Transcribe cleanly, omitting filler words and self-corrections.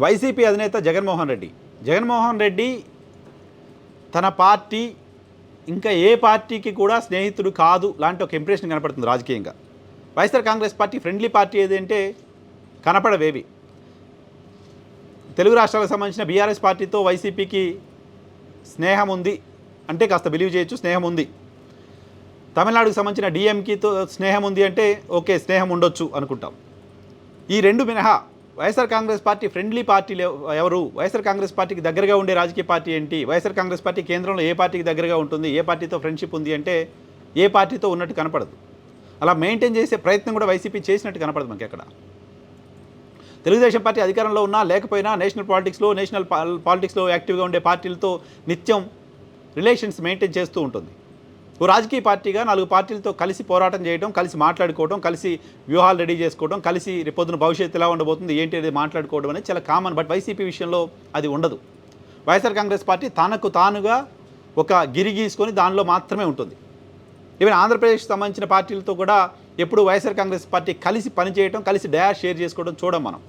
YCP అధినేత జగన్మోహన్ రెడ్డి తన party ఇంకా ఏ పార్టీకి కూడా స్నేహితుడు కాదు లాంటి ఒక ఇంప్రెషన్ కనపడుతుంది రాజకీయంగా. YSR Congress party friendly party ఏదంటే కనపడవేవి. తెలుగు రాష్ట్రాలకు సంబంధించిన బీఆర్ఎస్ పార్టీతో వైసీపీకి స్నేహం ఉంది అంటే కాస్త బిలీవ్ చేయొచ్చు, స్నేహం ఉంది. తమిళనాడుకు సంబంధించిన డిఎంకేతో స్నేహం ఉంది అంటే ఓకే, స్నేహం ఉండొచ్చు అనుకుంటాం. ఈ రెండు మినహా వైఎస్ఆర్ కాంగ్రెస్ పార్టీ ఫ్రెండ్లీ పార్టీలు ఎవరు? వైఎస్ఆర్ కాంగ్రెస్ పార్టీకి దగ్గరగా ఉండే రాజకీయ పార్టీ ఏంటి? వైఎస్ఆర్ కాంగ్రెస్ పార్టీ కేంద్రంలో ఏ పార్టీకి దగ్గరగా ఉంటుంది, ఏ పార్టీతో ఫ్రెండ్షిప్ ఉంది అంటే ఏ పార్టీతో ఉన్నట్టు కనపడదు. అలా మెయింటైన్ చేసే ప్రయత్నం కూడా వైసీపీ చేసినట్టు కనపడదు మనకి ఎక్కడ. తెలుగుదేశం పార్టీ అధికారంలో ఉన్నా లేకపోయినా నేషనల్ పాలిటిక్స్లో యాక్టివ్గా ఉండే పార్టీలతో నిత్యం రిలేషన్స్ మెయింటైన్ చేస్తూ ఉంటుంది. ఓ రాజకీయ పార్టీగా 4 పార్టీలతో కలిసి పోరాటం చేయడం, కలిసి మాట్లాడుకోవడం, కలిసి వ్యూహాలు రెడీ చేసుకోవడం, కలిసి రేపొద్దున భవిష్యత్తు ఎలా ఉండబోతుంది ఏంటి అనేది మాట్లాడుకోవడం అనేది చాలా కామన్. బట్ వైసీపీ విషయంలో అది ఉండదు. వైఎస్ఆర్ కాంగ్రెస్ పార్టీ తనకు తానుగా ఒక గిరి గీసుకొని దానిలో మాత్రమే ఉంటుంది. ఈవెన్ ఆంధ్రప్రదేశ్కి సంబంధించిన పార్టీలతో కూడా ఎప్పుడు వైఎస్ఆర్ కాంగ్రెస్ పార్టీ కలిసి పనిచేయడం, కలిసి డయాష్ షేర్ చేసుకోవడం చూడం మనం.